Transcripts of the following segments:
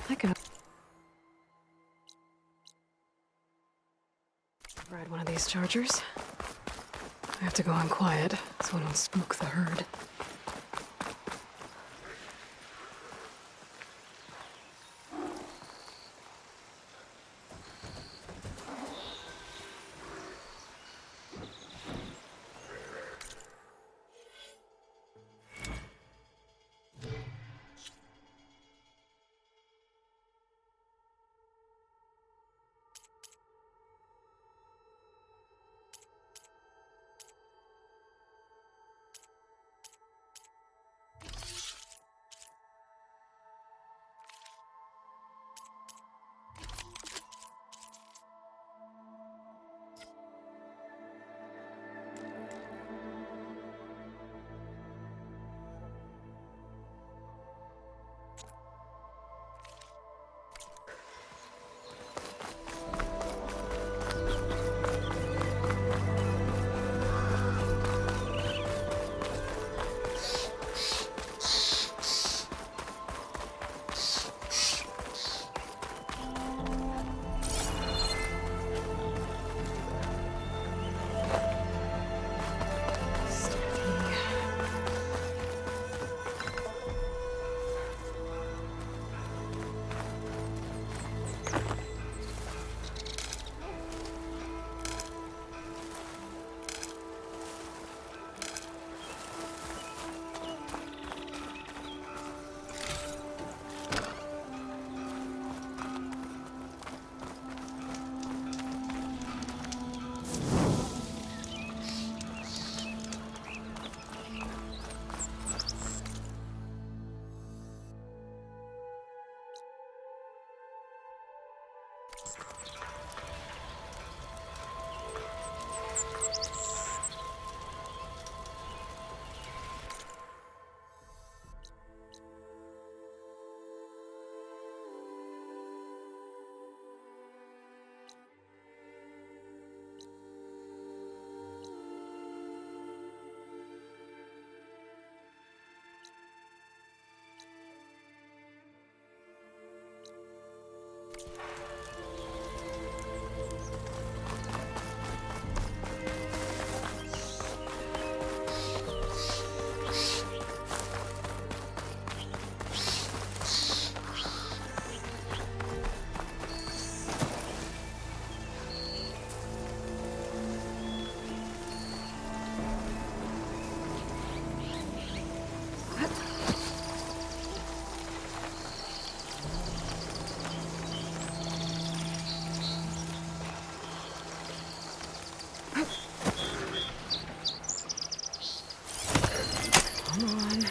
I can ride one of these chargers. I have to go in quiet so I don't spook the herd. Come on.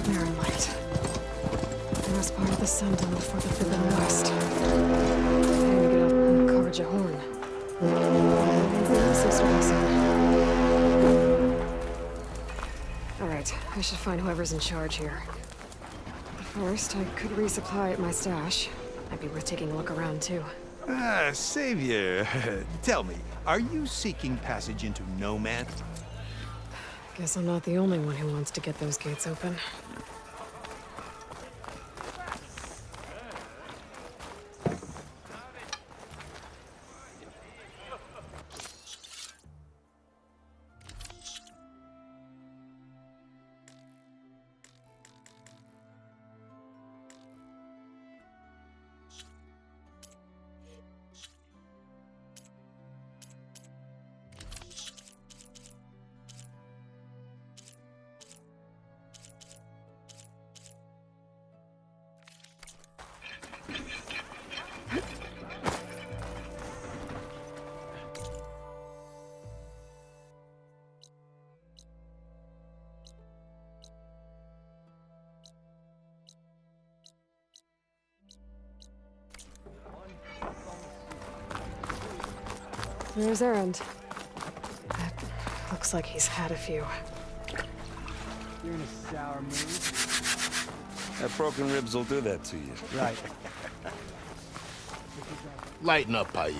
Mirror light. I was part of the Sundom before the Forbidden West. I'm gonna get up and Karja Horn. Sister Wilson. Alright, I should find whoever's in charge here. But first, I could resupply at my stash. Might be worth taking a look around, too. Ah, Savior. Tell me, are you seeking passage into No Man? Guess I'm not the only one who wants to get those gates open. There's Erend. That looks like he's had a few. You're in a sour mood. That broken ribs will do that to you. Right. Lighten up, Paiv.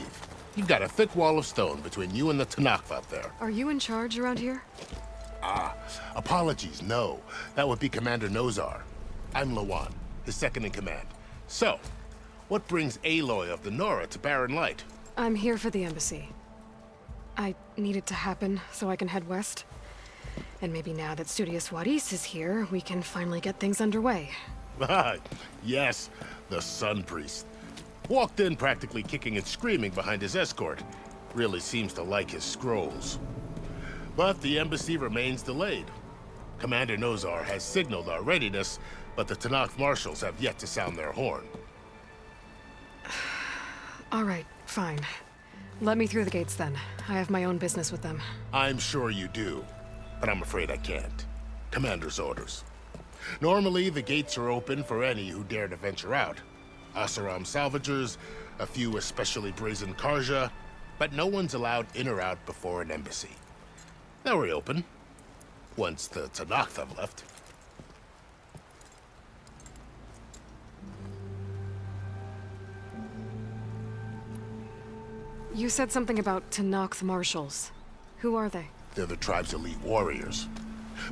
You've got a thick wall of stone between you and the Tanakh out there. Are you in charge around here? Apologies, no. That would be Commander Nozar. I'm Lawan, his second in command. So, what brings Aloy of the Nora to Barren Light? I'm here for the embassy. I need it to happen so I can head west. And maybe now that Studious Wadis is here, we can finally get things underway. Yes, the Sun Priest. Walked in practically kicking and screaming behind his escort. Really seems to like his scrolls. But the embassy remains delayed. Commander Nozar has signaled our readiness, but the Tanakh marshals have yet to sound their horn. All right, fine. Let me through the gates then. I have my own business with them. I'm sure you do, but I'm afraid I can't. Commander's orders. Normally, the gates are open for any who dare to venture out. Asaram salvagers, a few especially brazen Karja, but no one's allowed in or out before an embassy. They'll reopen, once the Tanakh have left. You said something about Tanakh marshals. Who are they? They're the tribe's elite warriors.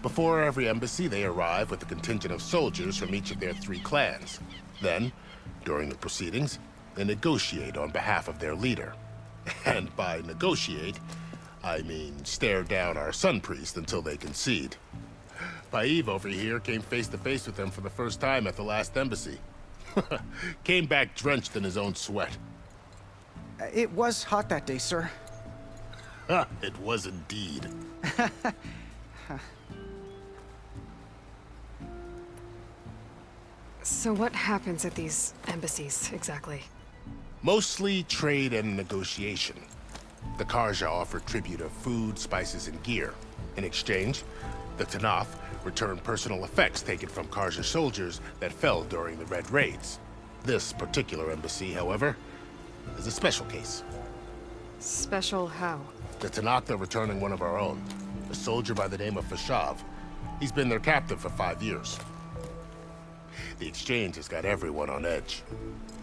Before every embassy, they arrive with a contingent of soldiers from each of their 3 clans. Then, during the proceedings, they negotiate on behalf of their leader. And by negotiate, I mean stare down our Sun Priest until they concede. Paiv over here came face to face with them for the first time at the last embassy. Came back drenched in his own sweat. It was hot that day, sir. It was indeed. So what happens at these embassies, exactly? Mostly trade and negotiation. The Karja offer tribute of food, spices, and gear. In exchange, the Tanakh return personal effects taken from Karja soldiers that fell during the Red Raids. This particular embassy, however, is a special case. Special how? The Tanakh are returning one of our own, a soldier by the name of Fashav. He's been their captive for 5 years. The exchange has got everyone on edge.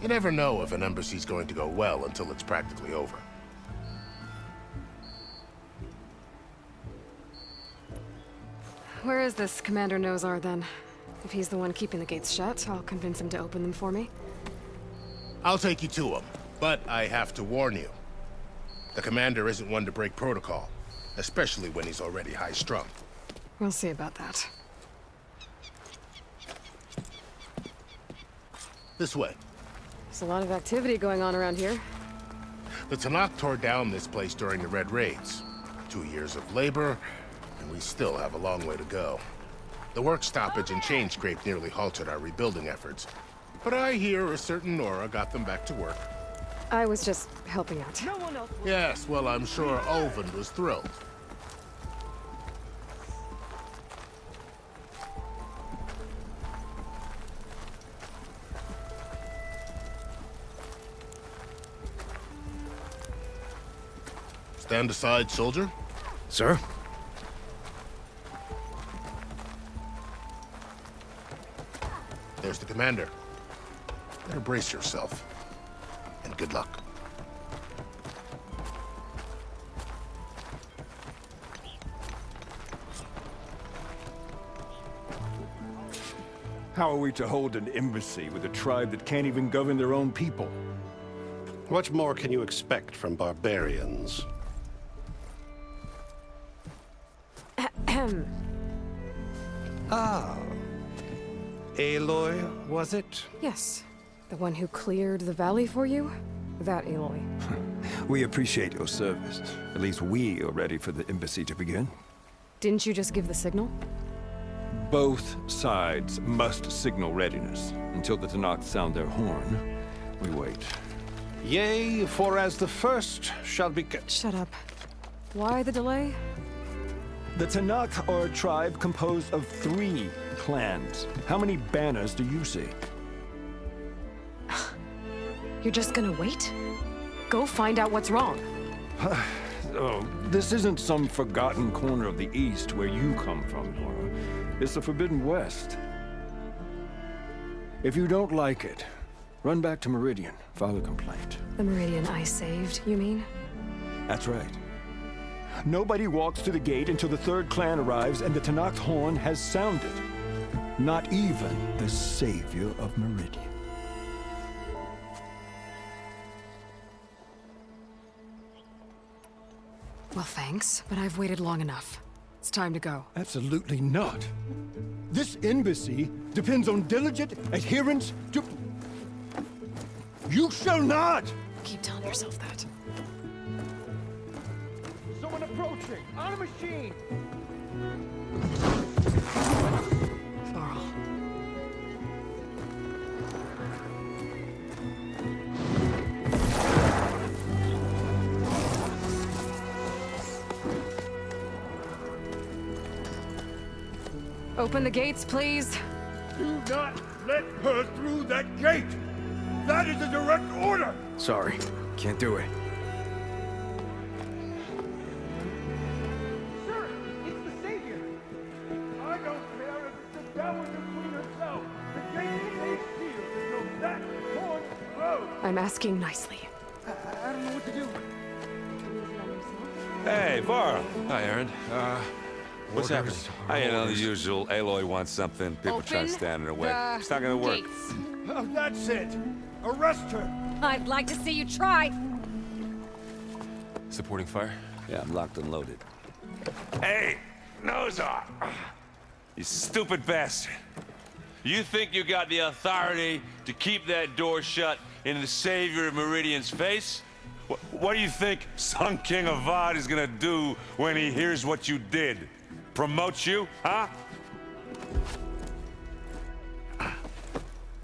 You never know if an embassy's going to go well until it's practically over. Where is this Commander Nozar, then? If he's the one keeping the gates shut, I'll convince him to open them for me. I'll take you to him, but I have to warn you. The commander isn't one to break protocol, especially when he's already high-strung. We'll see about that. This way. There's a lot of activity going on around here. The Tanakh tore down this place during the Red Raids. 2 years of labor, and we still have a long way to go. The work stoppage and chain scrape nearly halted our rebuilding efforts. But I hear a certain Nora got them back to work. I was just helping out. Yes, well, I'm sure Ulvund was thrilled. Stand aside, soldier. Sir? There's the commander. Better brace yourself. And good luck. How are we to hold an embassy with a tribe that can't even govern their own people? What more can you expect from barbarians? Aloy, was it? Yes. The one who cleared the valley for you? That Aloy. We appreciate your service. At least we are ready for the embassy to begin. Didn't you just give the signal? Both sides must signal readiness. Until the Tanakh sound their horn, we wait. Yea, for as the first shall be... Shut up. Why the delay? The Tanakh are a tribe composed of 3 clans. How many banners do you see? You're just gonna wait? Go find out what's wrong. Oh, this isn't some forgotten corner of the East where you come from, Nora. It's the Forbidden West. If you don't like it, run back to Meridian, file a complaint. The Meridian I saved, you mean? That's right. Nobody walks to the gate until the third clan arrives and the Tenakth horn has sounded. Not even the savior of Meridian. Well, thanks, but I've waited long enough. It's time to go. Absolutely not. This embassy depends on diligent adherence to... You shall not! Keep telling yourself that. Someone approaching! On a machine! Varl. Open the gates, please. Do not let her through that gate! That is a direct order! Sorry, can't do it. Sir, it's the Savior! I don't care if it's the Dowager Queen herself! The gate stays sealed until that horn blows! I'm asking nicely. I don't know what to do. Hey, Varl. Hi, Aaron. What's happening? You know, the usual. Aloy wants something. People try to stand in her way. It's not gonna work. Oh, that's it! Arrest her! I'd like to see you try. Supporting fire? Yeah, I'm locked and loaded. Hey, Nozar! You stupid bastard. You think you got the authority to keep that door shut in the savior of Meridian's face? What do you think Sun King Avad is gonna do when he hears what you did? Promote you, huh?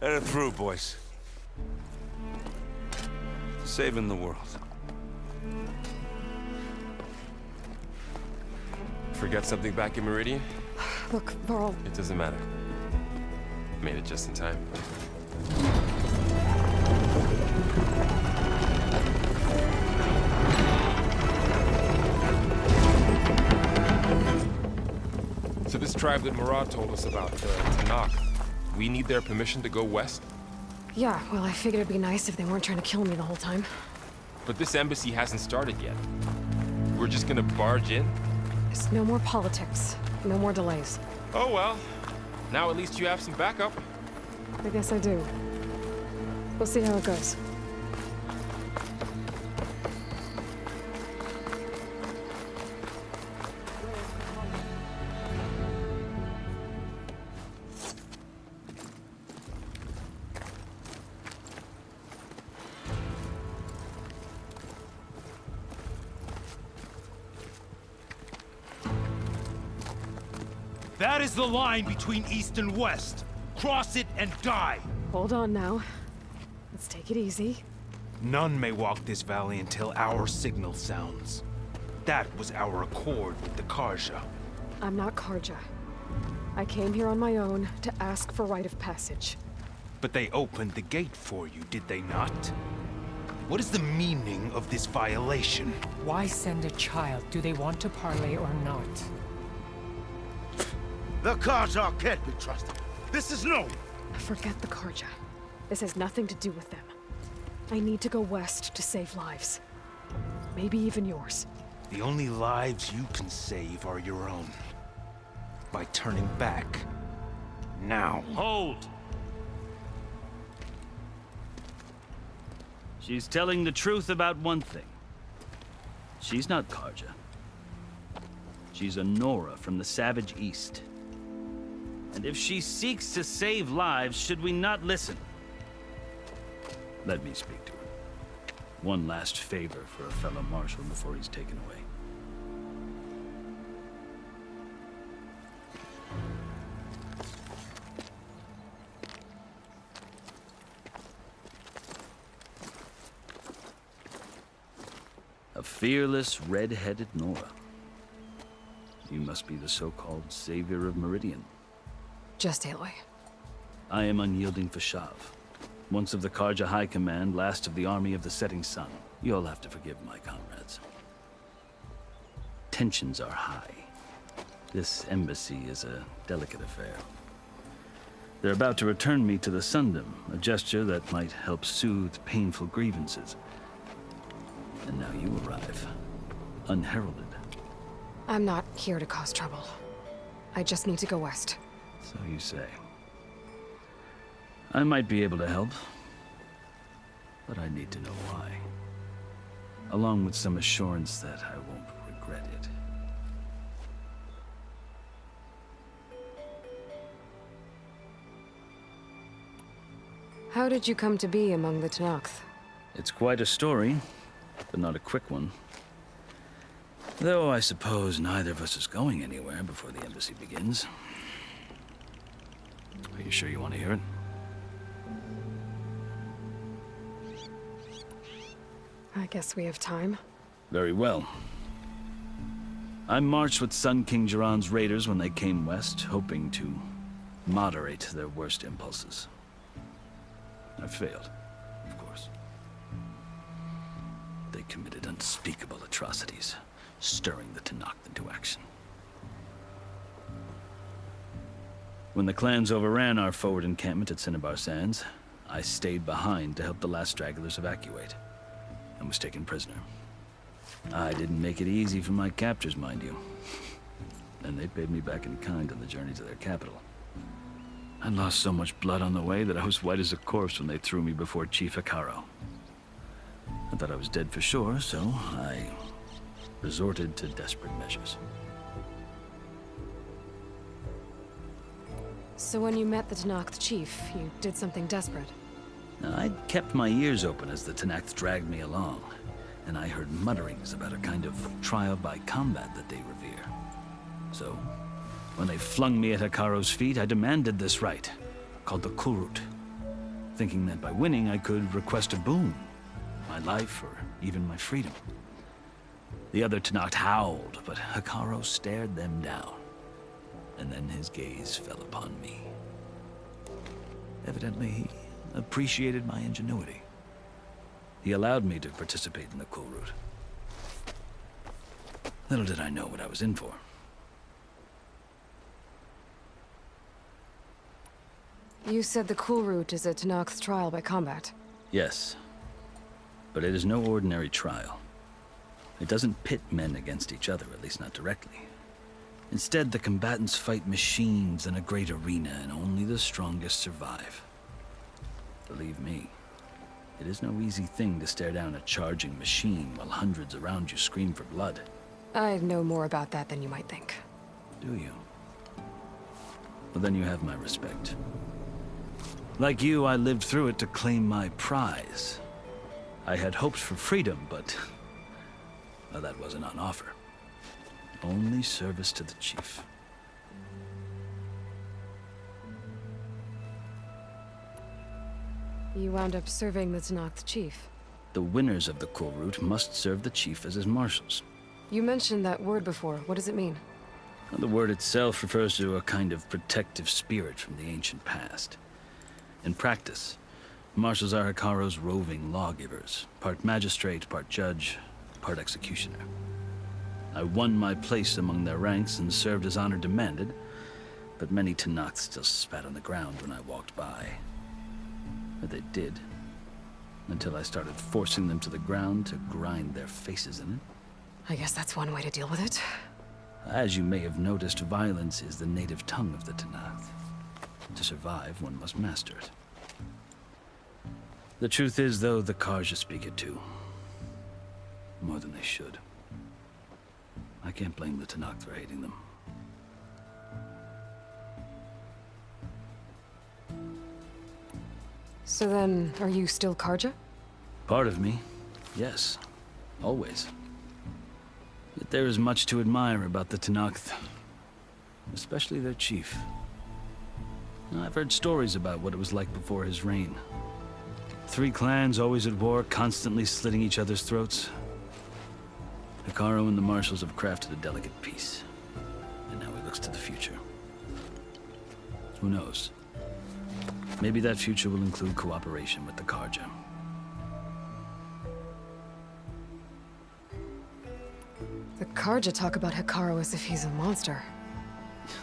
Let it through, boys. Saving the world. Forget something back in Meridian? Look, Varl, It doesn't matter. Made it just in time. So this tribe that Murad told us about, the Tenakth, we need their permission to go west? yeah, well, I figured it'd be nice if they weren't trying to kill me the whole time. But this embassy hasn't started yet. We're just gonna barge in? It's no more politics. No more delays. Oh well. Now at least you have some backup. I guess I do. We'll see how it goes. That is the line between East and West. Cross it and die. Hold on now. Let's take it easy. None may walk this valley until our signal sounds. That was our accord with the Karja. I'm not Karja. I came here on my own to ask for rite of passage. But they opened the gate for you, did they not? What is the meaning of this violation? Why send a child? Do they want to parley or not? The Karja can't be trusted. This is known. Forget the Karja. This has nothing to do with them. I need to go west to save lives. Maybe even yours. The only lives you can save are your own. By turning back. Now. Hold! She's telling the truth about one thing. She's not Karja. She's a Nora from the Savage East. And if she seeks to save lives, should we not listen? Let me speak to her. One last favor for a fellow marshal before he's taken away. A fearless, red-headed Nora. You must be the so-called savior of Meridian. Just Aloy. I am unyielding Fashav. Once of the Karja High Command, last of the army of the setting sun. You'll have to forgive my comrades. tensions are high. This embassy is a delicate affair. They're about to return me to the Sundom, a gesture that might help soothe painful grievances. And now you arrive, unheralded. I'm not here to cause trouble. I just need to go west. So you say. I might be able to help, but I need to know why. Along with some assurance that I won't regret it. How did you come to be among the Tenakth? It's quite a story, but not a quick one. Though I suppose neither of us is going anywhere before the embassy begins. Are you sure you want to hear it? I guess we have time. Very well. I marched with Sun King Jiran's raiders when they came west, hoping to moderate their worst impulses. I failed, of course. They committed unspeakable atrocities, stirring the Tenakth into action. When the clans overran our forward encampment at Cinnabar Sands, I stayed behind to help the last stragglers evacuate, and was taken prisoner. I didn't make it easy for my captors, mind you. And they paid me back in kind on the journey to their capital. I lost so much blood on the way that I was white as a corpse when they threw me before Chief Hekarro. I thought I was dead for sure, so I resorted to desperate measures. So when you met the Tenakth chief, you did something desperate? I'd kept my ears open as the Tenakth dragged me along, and I heard mutterings about a kind of trial by combat that they revere. So, when they flung me at Hekarro's feet, I demanded this rite, called the Kulrut, thinking that by winning I could request a boon, my life or even my freedom. The other Tenakth howled, but Hekarro stared them down, and then his gaze fell upon me. Evidently, he appreciated my ingenuity. He allowed me to participate in the Kulrut. Little did I know what I was in for. You said the Kulrut is a Tenakth trial by combat. Yes, but it is no ordinary trial. It doesn't pit men against each other, at least not directly. Instead, the combatants fight machines in a great arena, and only the strongest survive. Believe me, it is no easy thing to stare down a charging machine while hundreds around you scream for blood. I know more about that than you might think. Do you? Well, then you have my respect. Like you, I lived through it to claim my prize. I had hoped for freedom, but well, that wasn't on offer. Only service to the chief. You wound up serving the Tenakth chief. The winners of the Kulrut must serve the chief as his marshals. You mentioned that word before. What does it mean? Well, the word itself refers to a kind of protective spirit from the ancient past. In practice, marshals are Hekarro's roving lawgivers, part magistrate, part judge, part executioner. I won my place among their ranks and served as honor demanded, but many Tenakth still spat on the ground when I walked by. But they did, until I started forcing them to the ground to grind their faces in it. I guess that's one way to deal with it. As you may have noticed, violence is the native tongue of the Tenakth. To survive, one must master it. The truth is, though, the Carja speak it too. More than they should. I can't blame the Tenakth for hating them. So then, are you still Carja? Part of me, yes. Always. Yet there is much to admire about the Tenakth. Especially their chief. I've heard stories about what it was like before his reign. 3 clans always at war, constantly slitting each other's throats. Hekarro and the marshals have crafted a delicate peace. And now he looks to the future. Who knows? Maybe that future will include cooperation with the The Karja talk about Hekarro as if he's a monster.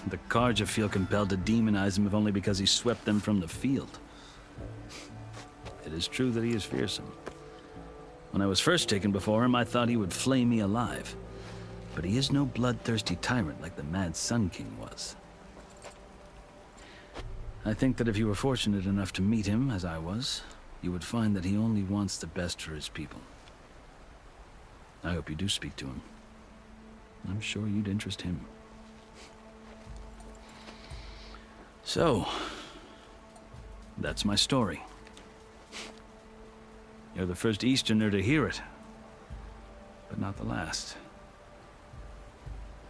The Karja feel compelled to demonize him if only because he swept them from the field. It is true that he is fearsome. When I was first taken before him, I thought he would flay me alive. But he is no bloodthirsty tyrant like the Mad Sun King was. I think that if you were fortunate enough to meet him, as I was, you would find that he only wants the best for his people. I hope you do speak to him. I'm sure you'd interest him. So, that's my story. You're the first Easterner to hear it, but not the last.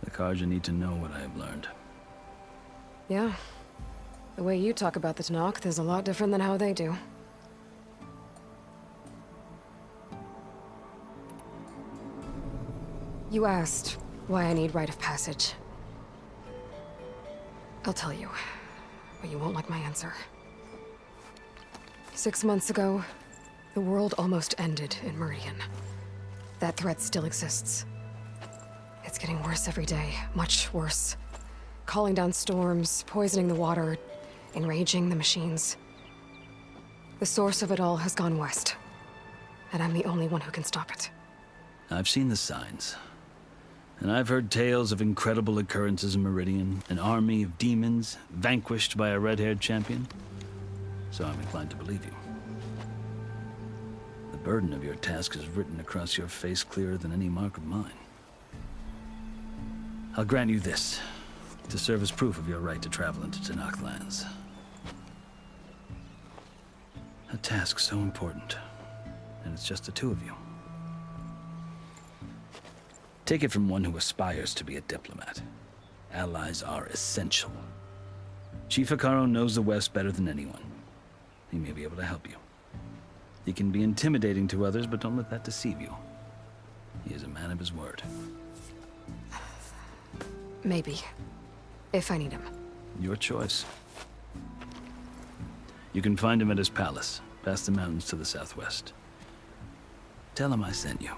The Karja need to know what I have learned. Yeah. The way you talk about the Tenakth is a lot different than how they do. You asked why I need rite of passage. I'll tell you, but you won't like my answer. 6 months ago, the world almost ended in Meridian. That threat still exists. It's getting worse every day, much worse. Calling down storms, poisoning the water, enraging the machines. The source of it all has gone west, and I'm the only one who can stop it. I've seen the signs. And I've heard tales of incredible occurrences in Meridian, an army of demons vanquished by a red-haired champion. So I'm inclined to believe you. The burden of your task is written across your face clearer than any mark of mine. I'll grant you this, to serve as proof of your right to travel into Tenakth lands. A task so important, and it's just the two of you. Take it from one who aspires to be a diplomat. Allies are essential. Chief Hekarro knows the West better than anyone. He may be able to help you. He can be intimidating to others, but don't let that deceive you. He is a man of his word. Maybe. If I need him. Your choice. You can find him at his palace, past the mountains to the southwest. Tell him I sent you,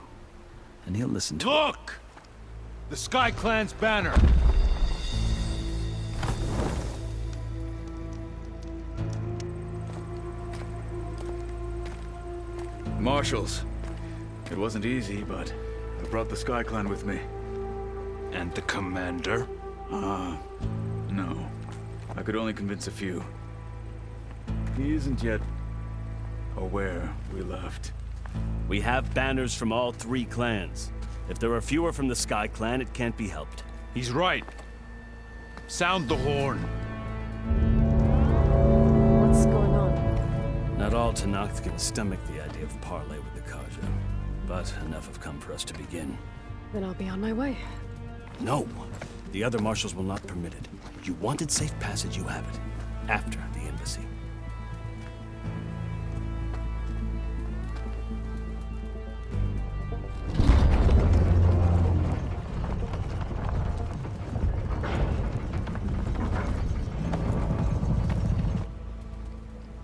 and he'll listen to it. Look! The Sky Clan's banner! Marshals. It wasn't easy, but I brought the Sky Clan with me. And the commander? No. I could only convince a few. He isn't yet aware we left. We have banners from all 3 clans. If there are fewer from the Sky Clan, it can't be helped. He's right. Sound the horn. What's going on? Not all Tenakth can stomach the idea of parley with the Karja, but enough have come for us to begin. Then I'll be on my way. No. The other marshals will not permit it. You wanted safe passage, you have it. After the embassy.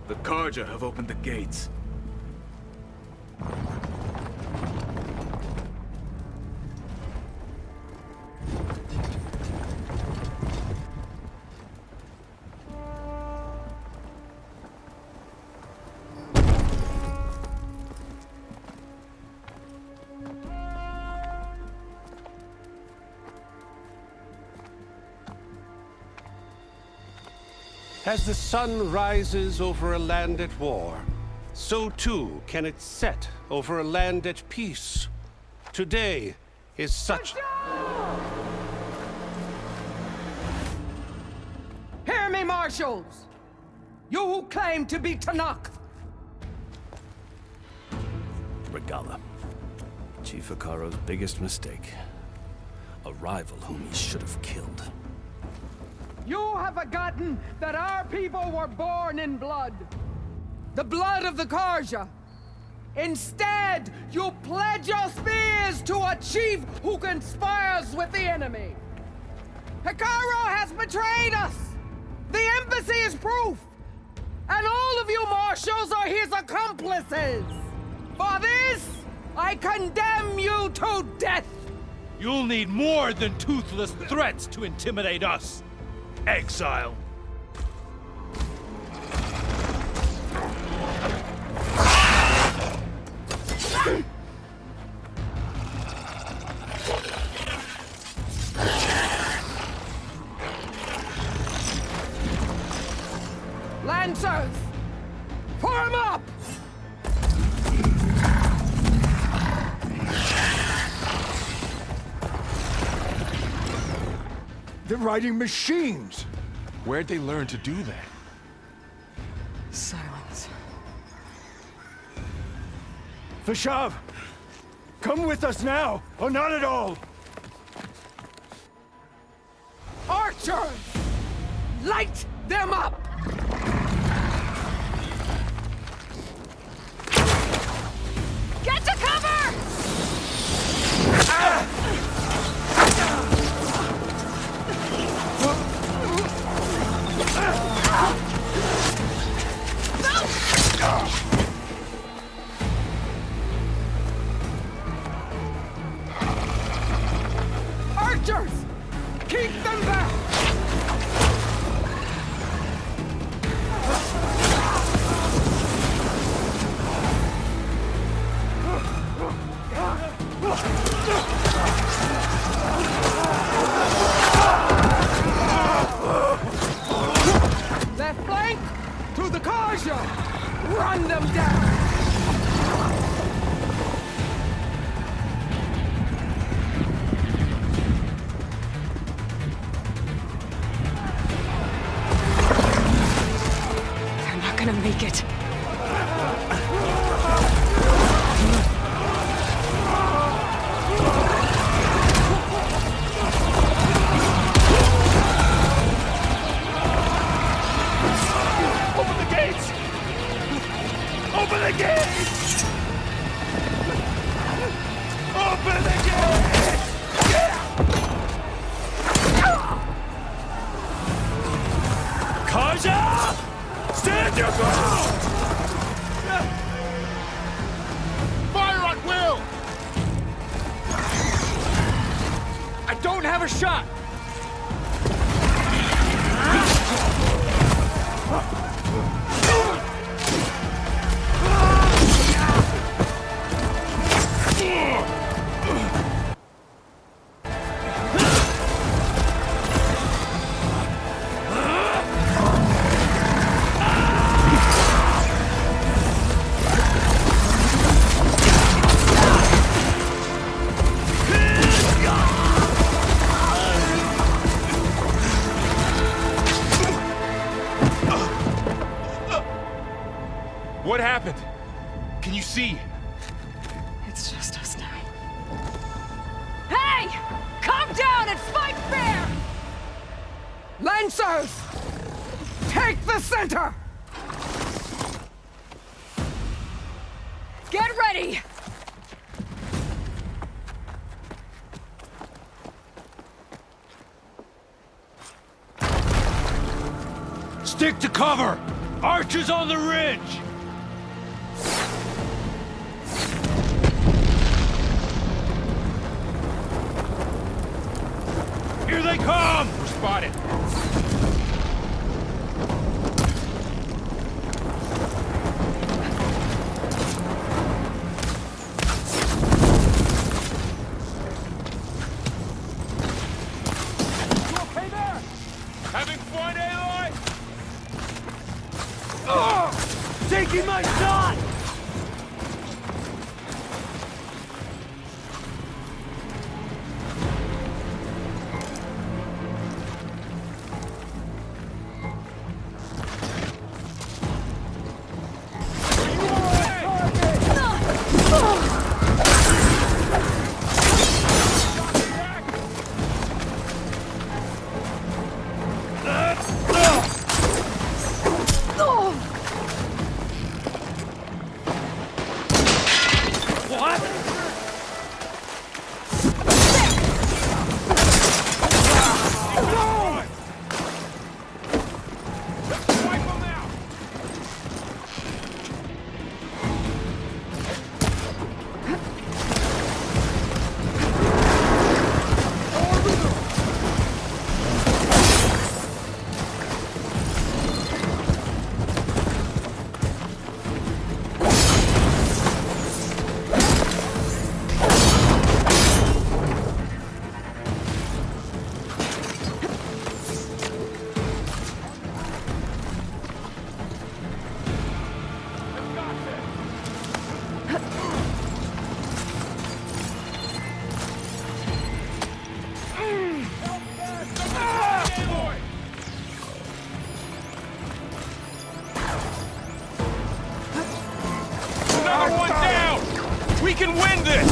The Karja have opened the gates. As the sun rises over a land at war, so too can it set over a land at peace. Today is such... Hear me, marshals! You who claim to be Tenakth! Regalla. Chief Hekarro's biggest mistake. A rival whom he should have killed. You have forgotten that our people were born in blood. The blood of the Karja. Instead, you pledge your spears to a chief who conspires with the enemy. Hekarro has betrayed us! The embassy is proof! And all of you marshals are his accomplices! For this, I condemn you to death! You'll need more than toothless threats to intimidate us, exile. Lancers! Form up! They're riding machines! Where'd they learn to do that? Silence. Vashav! Come with us now, or not at all! Archers! Light them up! Get to cover! Archers! Keep them back! Left flank! To the Karja! Run them down! They're not gonna make it. Open the gates! Open the gates! Open the gates! Karja! Stand your ground! Fire at will! I don't have a shot! What happened? Can you see? It's just us now. Hey! Come down and fight fair! Lancers! Take the center! Get ready! Stick to cover! Archers on the ridge! Here they come! We're spotted. You okay there? Having fun, Aloy? Taking my shot! can win this!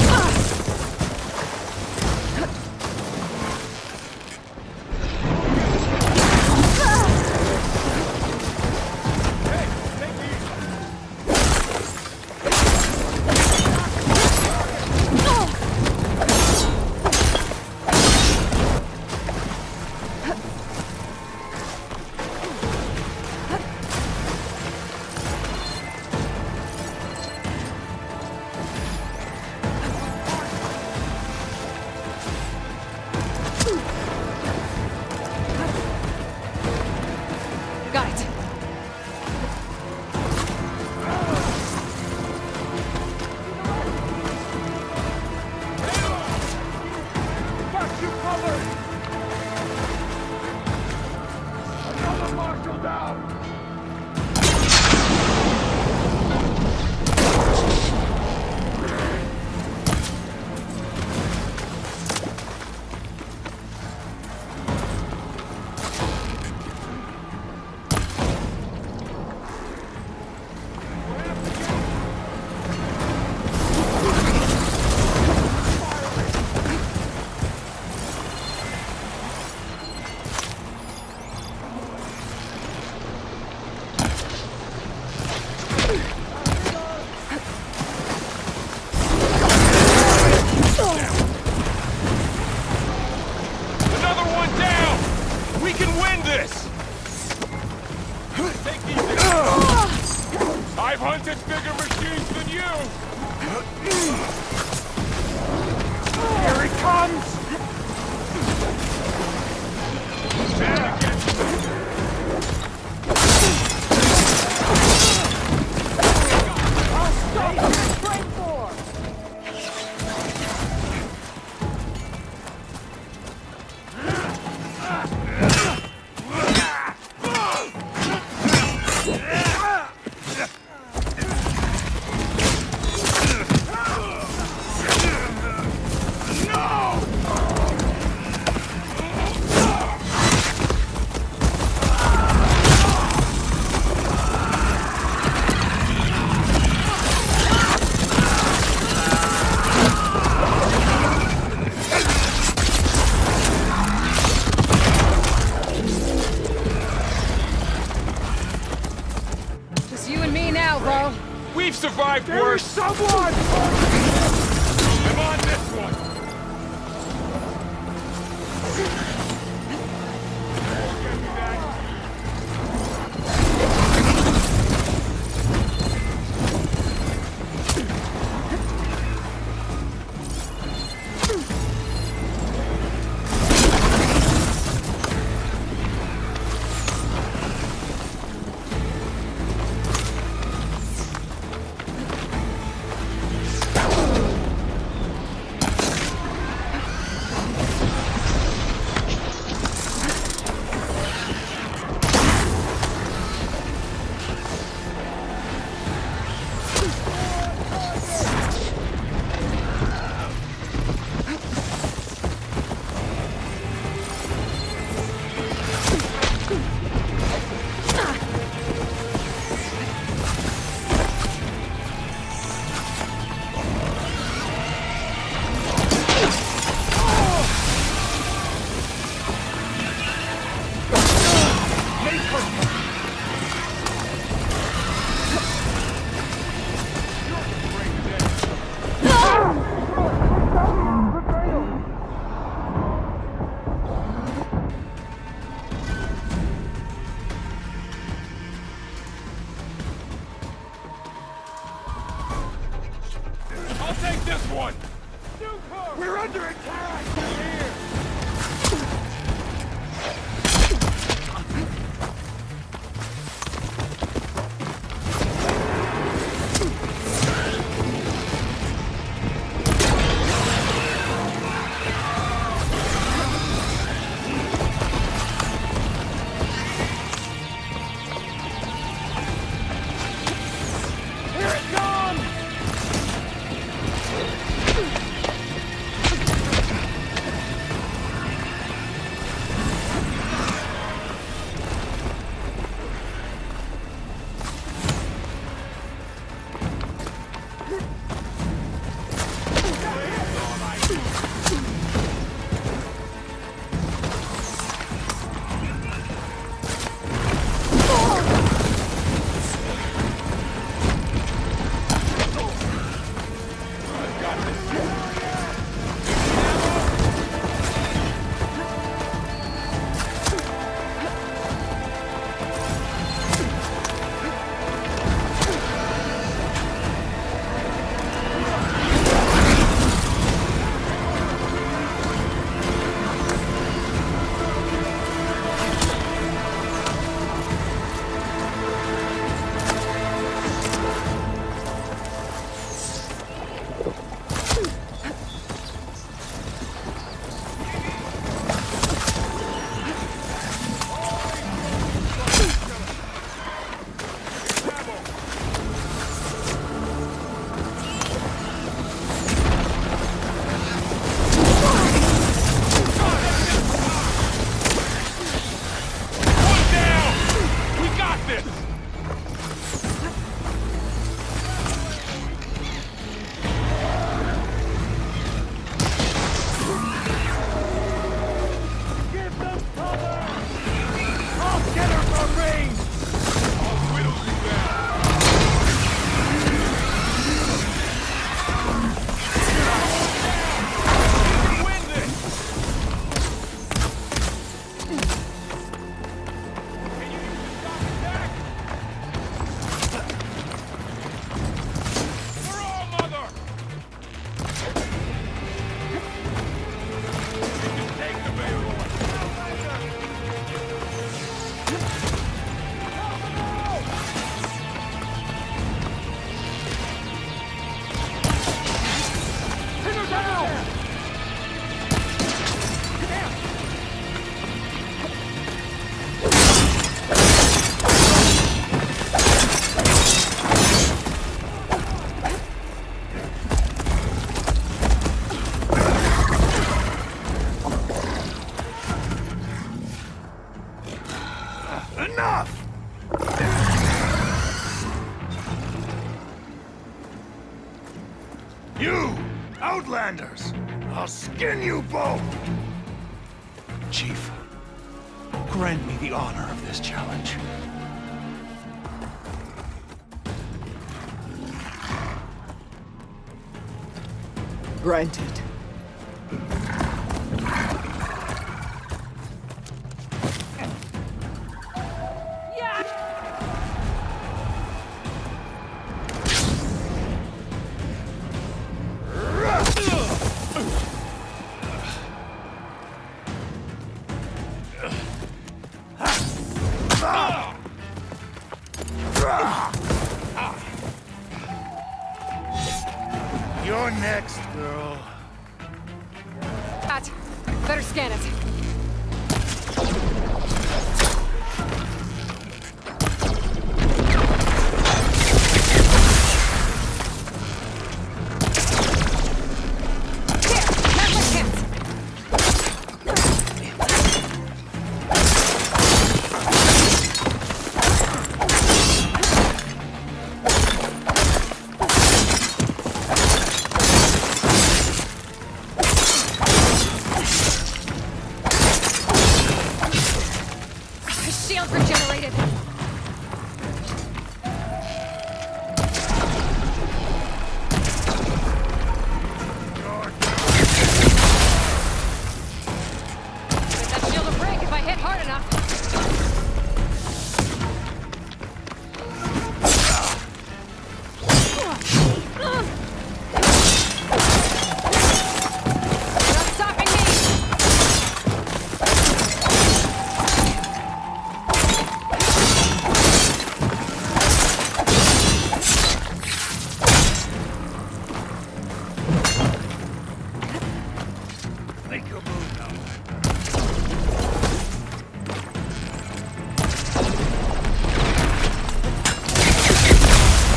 Got it. Got you covered! Another marshal down! Another one down! We can win this! Take these I've hunted bigger machines than you! Here he comes! I'll stop you! Straight for! Just you and me now, bro. We've survived worse! Someone! I'm on this one! enough! You, Outlanders! I'll skin you both! Chief, grant me the honor of this challenge. Granted. You're next, girl. Pat, better scan it. Shield regenerated. Bet that shield will break if I hit hard enough. You're not stopping me. Make your move now.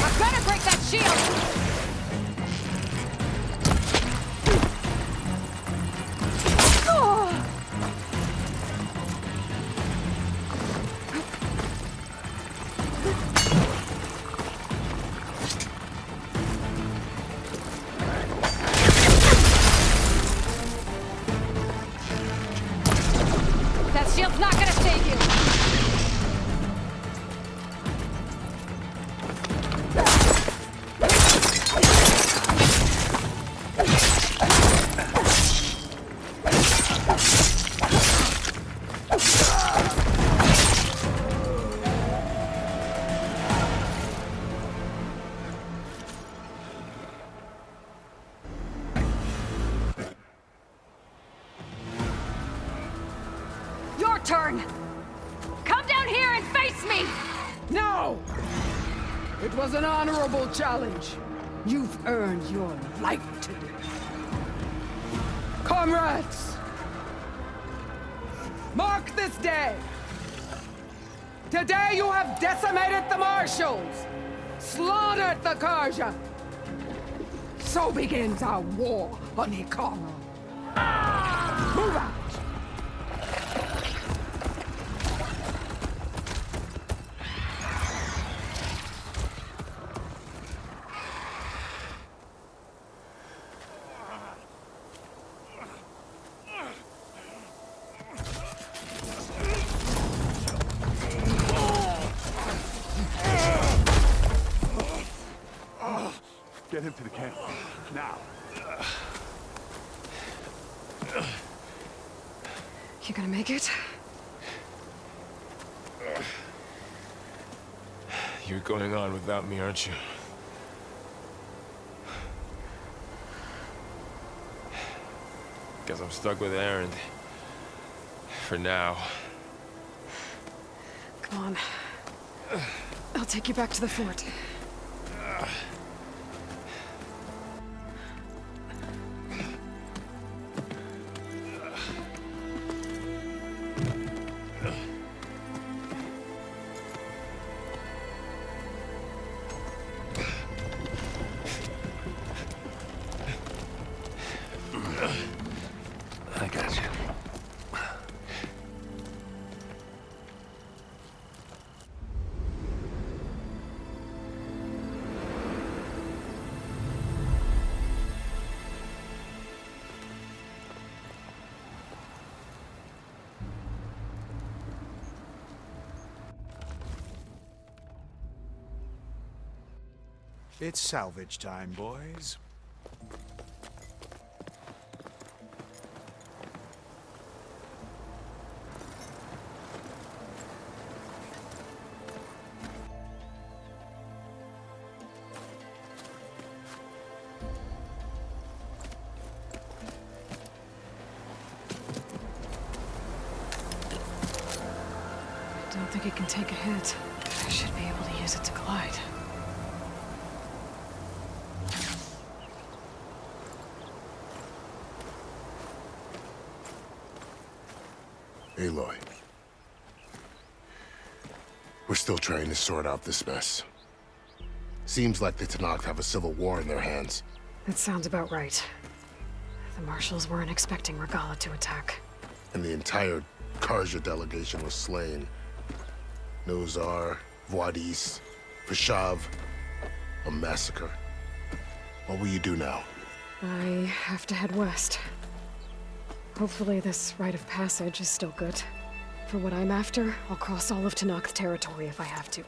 I've got to break that shield! That shield's not gonna save you! Your turn! Come down here and face me! No! It was an honorable challenge. You've earned your life today. Comrades! Mark this day! Today you have decimated the Marshals! Slaughtered the Karja! So begins our war on Hikaru. Move out! Get him to the camp. Now. You gonna make it? You're going on without me, aren't you? Guess I'm stuck with Erend. For now. Come on. I'll take you back to the fort. I got you. It's salvage time, boys. I don't think it can take a hit. I should be able to use it to glide. Aloy. We're still trying to sort out this mess. Seems like the Tenakth have a civil war in their hands. That sounds about right. The Marshals weren't expecting Regalla to attack. And the entire Carja delegation was slain. Nozar, Vuadis, Fashav. A massacre. What will you do now? I have to head west. Hopefully this rite of passage is still good. For what I'm after, I'll cross all of Tenakth territory if I have to.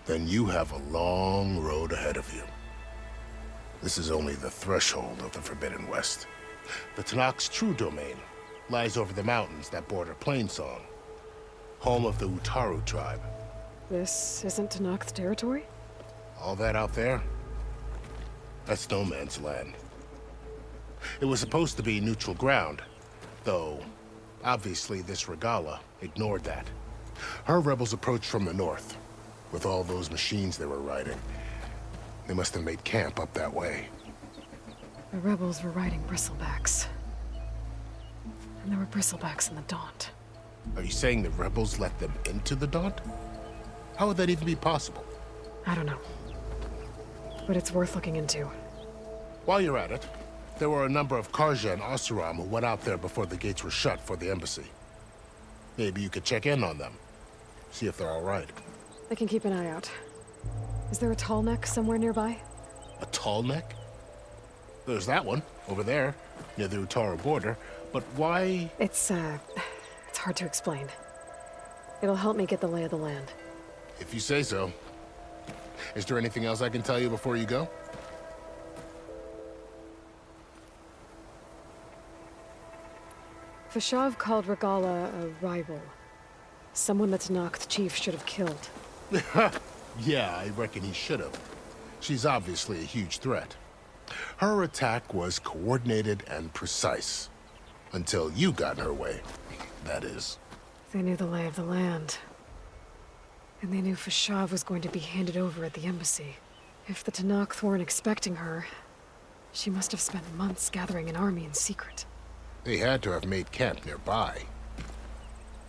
Then you have a long road ahead of you. This is only the threshold of the Forbidden West. The Tenakth's true domain lies over the mountains that border Plainsong, home of the Utaru tribe. This isn't Tenakth territory? All that out there? That's no man's land. It was supposed to be neutral ground, though obviously this Regalla ignored that. Her rebels approached from the north, with all those machines they were riding. They must have made camp up that way. The rebels were riding bristlebacks. And there were bristlebacks in the Daunt. Are you saying the rebels let them into the Daunt? How would that even be possible? I don't know. But it's worth looking into. While you're at it, there were a number of Carja and Oseram who went out there before the gates were shut for the embassy. Maybe you could check in on them. See if they're all right. I can keep an eye out. Is there a tall neck somewhere nearby? A tall neck? There's that one, over there, near the Utaru border. But why? It's hard to explain. It'll help me get the lay of the land. If you say so. Is there anything else I can tell you before you go? Fashav called Regalla a rival. Someone the Tenakth chief should have killed. Yeah, I reckon he should have. She's obviously a huge threat. Her attack was coordinated and precise. Until you got in her way, that is. They knew the lay of the land. And they knew Fashav was going to be handed over at the embassy. If the Tenakth weren't expecting her, she must have spent months gathering an army in secret. They had to have made camp nearby.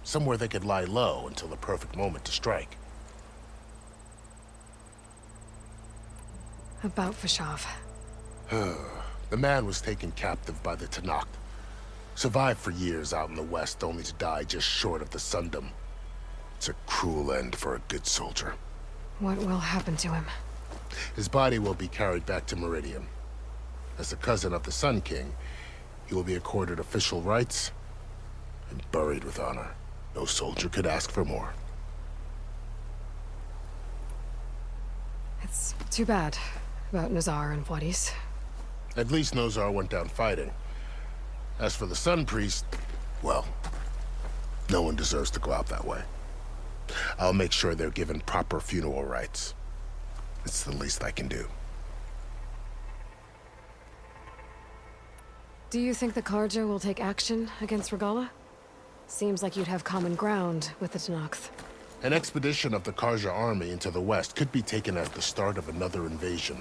Somewhere they could lie low until the perfect moment to strike. About Fashav. The man was taken captive by the Tenakth. Survived for years out in the west, only to die just short of the Sundom. It's a cruel end for a good soldier. What will happen to him? His body will be carried back to Meridian. As a cousin of the Sun King, he will be accorded official rights and buried with honor. No soldier could ask for more. It's too bad about Nozar and Vuadis. At least Nozar went down fighting. As for the Sun Priest, well, no one deserves to go out that way. I'll make sure they're given proper funeral rites. It's the least I can do. Do you think the Carja will take action against Regalla? Seems like you'd have common ground with the Tenakth. An expedition of the Carja army into the west could be taken as the start of another invasion.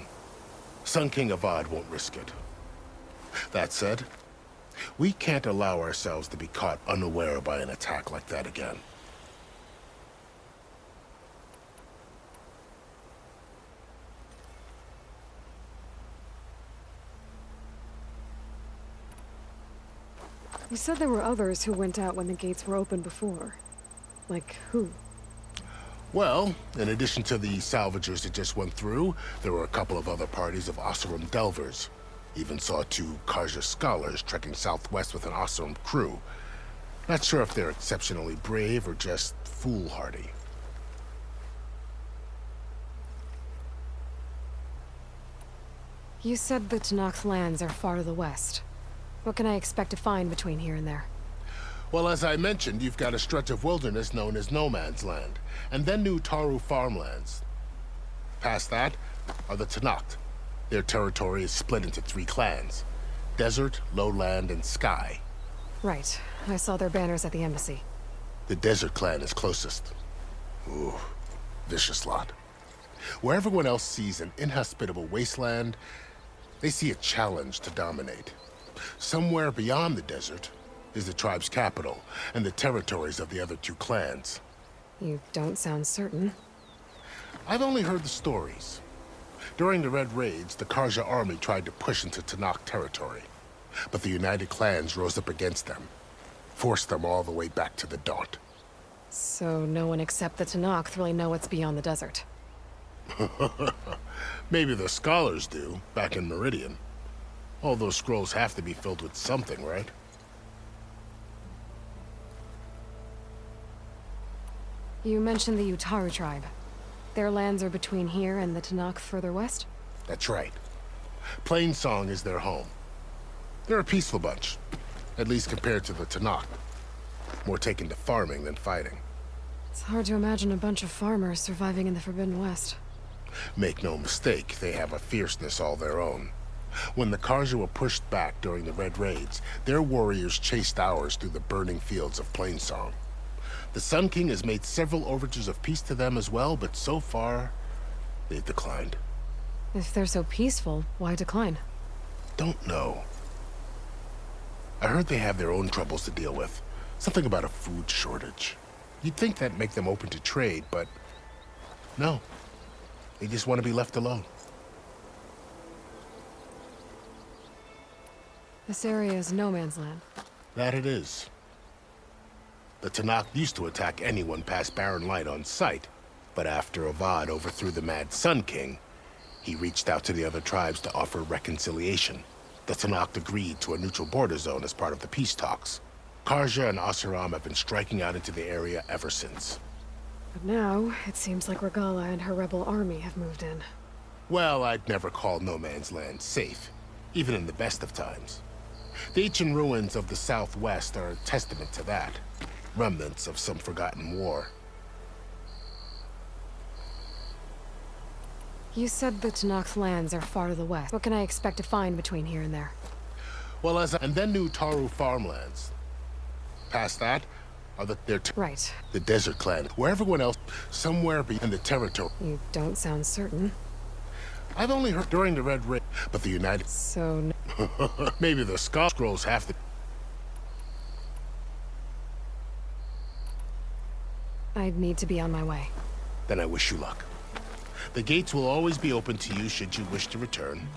Sun King Avad won't risk it. That said, we can't allow ourselves to be caught unaware by an attack like that again. You said there were others who went out when the gates were open before. Like who? Well, in addition to the salvagers that just went through, there were a couple of other parties of Oseram delvers. Even saw 2 Carja scholars trekking southwest with an Oseram crew. Not sure if they're exceptionally brave or just foolhardy. You said the Tenakth lands are far to the west. What can I expect to find between here and there? Well, as I mentioned, you've got a stretch of wilderness known as No Man's Land, and then New Taru farmlands. Past that are the Tenakth. Their territory is split into 3 clans: Desert, Lowland, and Sky. Right. I saw their banners at the embassy. The Desert clan is closest. Ooh, vicious lot. Where everyone else sees an inhospitable wasteland, they see a challenge to dominate. Somewhere beyond the desert is the tribe's capital and the territories of the other 2 clans. You don't sound certain. I've only heard the stories. During the Red Raids, the Karja army tried to push into Tenakth territory, but the United Clans rose up against them, forced them all the way back to the Daunt. So no one except the Tenakth really know what's beyond the desert. Maybe the scholars do, back in Meridian. All those scrolls have to be filled with something, right? You mentioned the Utaru tribe. Their lands are between here and the Tenakth further west? That's right. Plainsong is their home. They're a peaceful bunch, at least compared to the Tenakth. More taken to farming than fighting. It's hard to imagine a bunch of farmers surviving in the Forbidden West. Make no mistake, they have a fierceness all their own. When the Karja were pushed back during the Red Raids, their warriors chased ours through the burning fields of Plainsong. The Sun King has made several overtures of peace to them as well, but so far, they've declined. If they're so peaceful, why decline? Don't know. I heard they have their own troubles to deal with. Something about a food shortage. You'd think that'd make them open to trade, but no. They just want to be left alone. This area is no man's land. That it is. The Tenakth used to attack anyone past Barren Light on sight, but after Avad overthrew the Mad Sun King, he reached out to the other tribes to offer reconciliation. The Tenakth agreed to a neutral border zone as part of the peace talks. Karja and Oseram have been striking out into the area ever since. But now, it seems like Regala and her rebel army have moved in. Well, I'd never call No Man's Land safe, even in the best of times. The ancient ruins of the Southwest are a testament to that. Remnants of some forgotten war. You said the Tenakth lands are far to the west. What can I expect to find between here and there? Well, and then New Taru farmlands. Past that are right. The Desert Clan, where everyone else, somewhere beyond the territory. You don't sound certain. I've only heard during the Red Raid, but the United... So... Maybe the scrolls have to... I'd need to be on my way. Then I wish you luck. The gates will always be open to you should you wish to return.